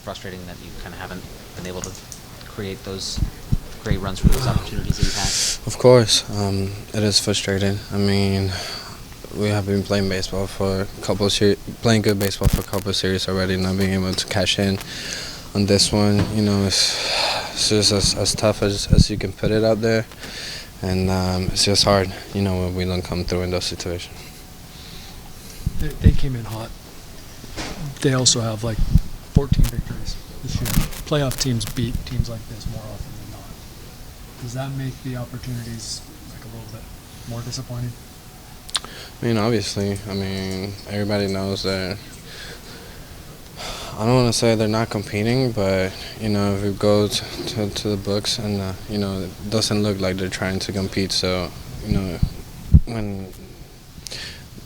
frustrating that you kind of haven't been able to create those great runs for those opportunities that you've had? Of course, it is frustrating. I mean, we have been playing baseball for a couple of playing good baseball for a couple of series already, not being able to cash in on this one. You know, it's just as tough as you can put it out there, and it's just hard, you know, when we don't come through in those situations. They came in hot. They also have like 14 victories this year. Playoff teams beat teams like this more often than not. Does that make the opportunities like a little bit more disappointing? I mean, obviously. I mean, everybody knows that. I don't want to say they're not competing, but, you know, if you go to the books and, you know, it doesn't look like they're trying to compete. So, you know, when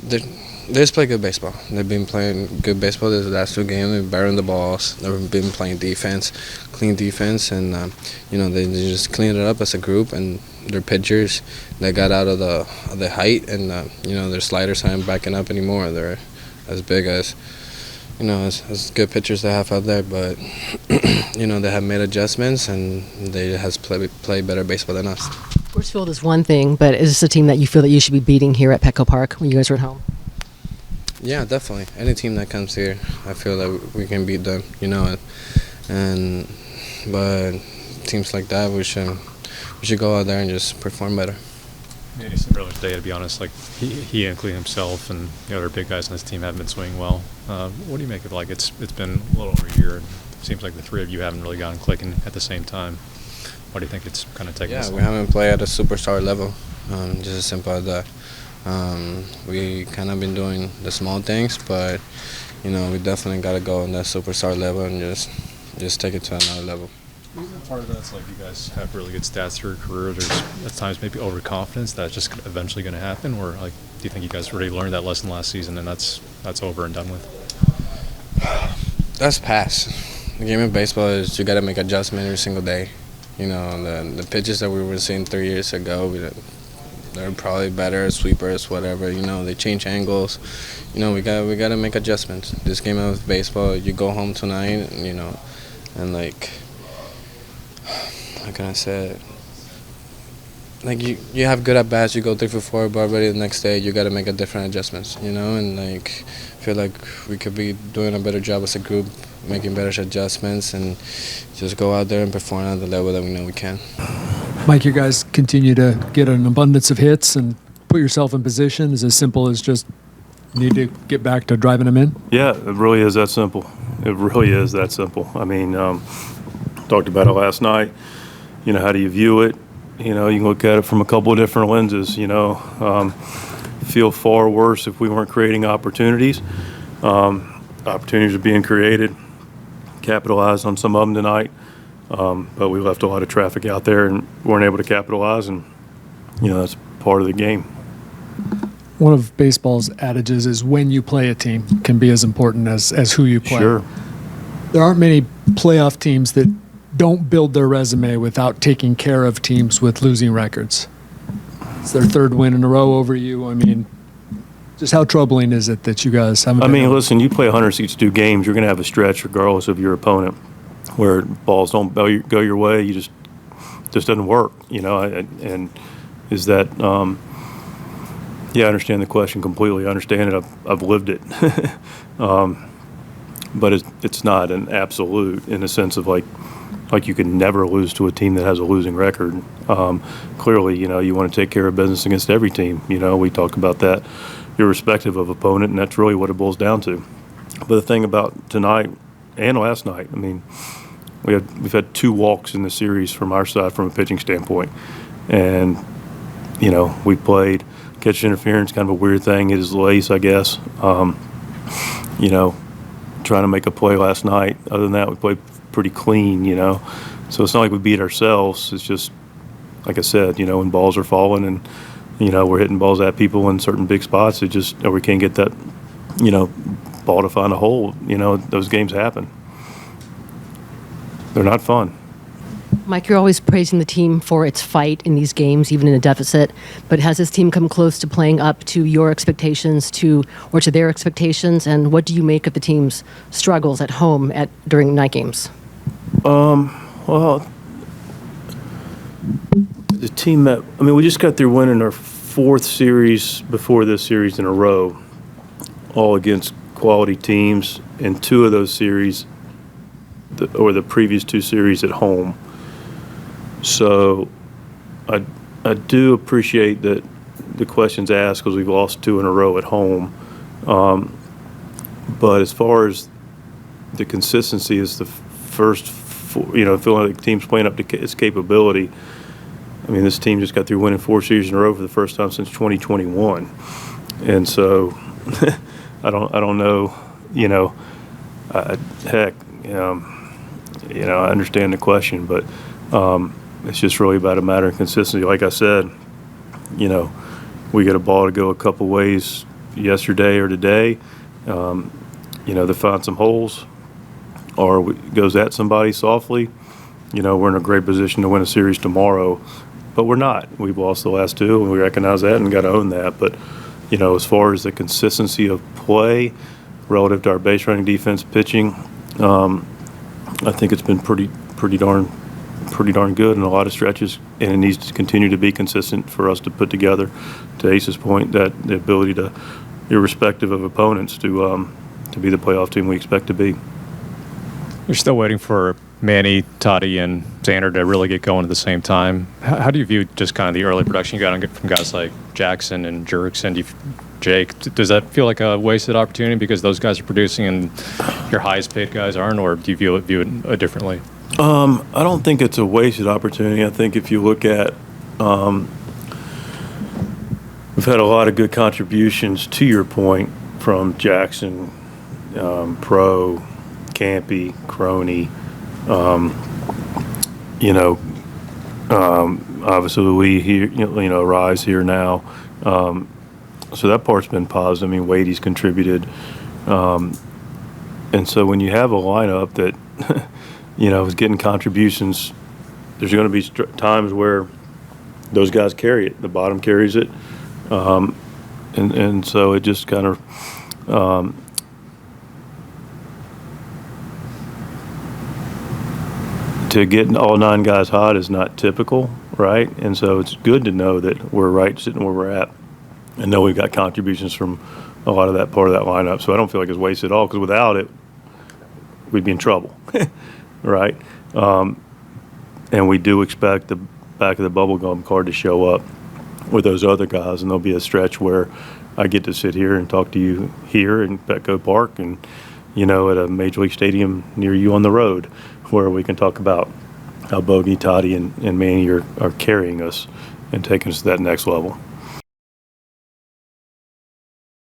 they just play good baseball. They've been playing good baseball these last 2 games. They've been bearing the balls. They've been playing defense, clean defense, and, you know, they just cleaned it up as a group. And their pitchers, they got out of the height, and, you know, their sliders aren't backing up anymore. They're as big as, you know, as good pitchers they have out there. But, you know, they have made adjustments, and they has played better baseball than us. Coors Field is one thing, but is this a team that you feel that you should be beating here at Petco Park when you guys are at home? Yeah, definitely. Any team that comes here, I feel that we can beat them, you know. But teams like that, we should go out there and just perform better. Yeah, he said earlier today, to be honest, like he including himself and the other big guys on this team haven't been swinging well. What do you make of like it's been a little over a year? It seems like the three of you haven't really gotten clicking at the same time. Why do you think it's kind of taking this long? We haven't played at a superstar level, just as simple as that. We kind of been doing the small things, but, you know, we definitely got to go on that superstar level and just take it to another level. Part of that's like you guys have really good stats through your career. There's at times maybe overconfidence that's just eventually going to happen, or like do you think you guys already learned that lesson last season and that's over and done with? That's past. The game of baseball is you got to make adjustments every single day. You know, the pitches that we were seeing 3 years ago, they're probably better, sweepers, whatever. You know, they change angles. You know, we got to make adjustments. This game of baseball, you go home tonight, you know, and like, how can I say it? Like you have good at bats, you go 3 for 4, but already the next day you got to make a different adjustments. You know, and like I feel like we could be doing a better job as a group, making better adjustments, and just go out there and perform at the level that we know we can. Mike, you guys continue to get an abundance of hits and put yourself in position. Is as simple as just need to get back to driving them in? Yeah, it really is that simple. It really is that simple. I mean, talked about it last night. You know, how do you view it? You know, you can look at it from a couple of different lenses. You know, feel far worse if we weren't creating opportunities. Opportunities are being created. Capitalized on some of them tonight. But we left a lot of traffic out there and weren't able to capitalize, and, you know, that's part of the game. One of baseball's adages is when you play a team can be as important as who you play. Sure. There aren't many playoff teams that don't build their resume without taking care of teams with losing records. It's their 3rd win in a row over you. I mean, just how troubling is it that you guys haven't been able? Listen, you play 162 games, you're going to have a stretch regardless of your opponent where balls don't go your way. You just doesn't work, you know. And is that I understand the question completely. I understand it. I've lived it. But it's not an absolute in the sense of like you can never lose to a team that has a losing record. Clearly, you know, you want to take care of business against every team. You know, we talk about that irrespective of opponent, and that's really what it boils down to. But the thing about tonight and last night, I mean, we've had 2 walks in the series from our side from a pitching standpoint. And, you know, we played catch interference, kind of a weird thing. It is lace, I guess. You know, trying to make a play last night. Other than that, we played pretty clean, you know. So it's not like we beat ourselves. It's just, like I said, you know, when balls are falling and, you know, we're hitting balls at people in certain big spots, or we can't get that, you know, ball to find a hole. You know, those games happen. They're not fun. Mike, you're always praising the team for its fight in these games, even in a deficit. But has this team come close to playing up to your expectations, or to their expectations? And what do you make of the team's struggles at home during night games? Well, the team we just got through winning our 4th series before this series in a row, all against quality teams, and 2 of those series, the previous 2 series at home. So I do appreciate that the questions asked because we've lost 2 in a row at home. But as far as the consistency is the first, feeling like the team's playing up to its capability. I mean, this team just got through winning 4 series in a row for the first time since 2021. And so I don't know, heck, I understand the question, but it's just really about a matter of consistency. Like I said, we get a ball to go a couple ways yesterday or today, to find some holes, or goes at somebody softly. We're in a great position to win a series tomorrow, but we're not. We've lost the last 2, and we recognize that and got to own that. But, as far as the consistency of play relative to our base running, defense, pitching, I think it's been pretty darn good in a lot of stretches, and it needs to continue to be consistent for us to put together, to Ace's point, that the ability to, irrespective of opponents, to be the playoff team we expect to be. You're still waiting for Manny, Toddy, and Xander to really get going at the same time. How do you view just kind of the early production you got from guys like Jackson and Jurickson? Jake, does that feel like a wasted opportunity because those guys are producing and your highest paid guys aren't, or do you view it differently? I don't think it's a wasted opportunity. I think if you look at, we've had a lot of good contributions, to your point, from Jackson, Pro, Campy, Crony, obviously we here, Rise here now. So that part's been positive. I mean, Wadey's contributed. And so when you have a lineup that, is getting contributions, there's going to be times where those guys carry it. The bottom carries it. And so it just kind of to get all 9 guys hot is not typical, right? And so it's good to know that we're right sitting where we're at and know we've got contributions from a lot of that part of that lineup. So I don't feel like it's wasted at all, because without it, we'd be in trouble, right? And we do expect the back of the bubblegum card to show up with those other guys, and there'll be a stretch where I get to sit here and talk to you here in Petco Park and, at a Major League Stadium near you on the road, where we can talk about how Bogey, Toddy, and Manny are carrying us and taking us to that next level.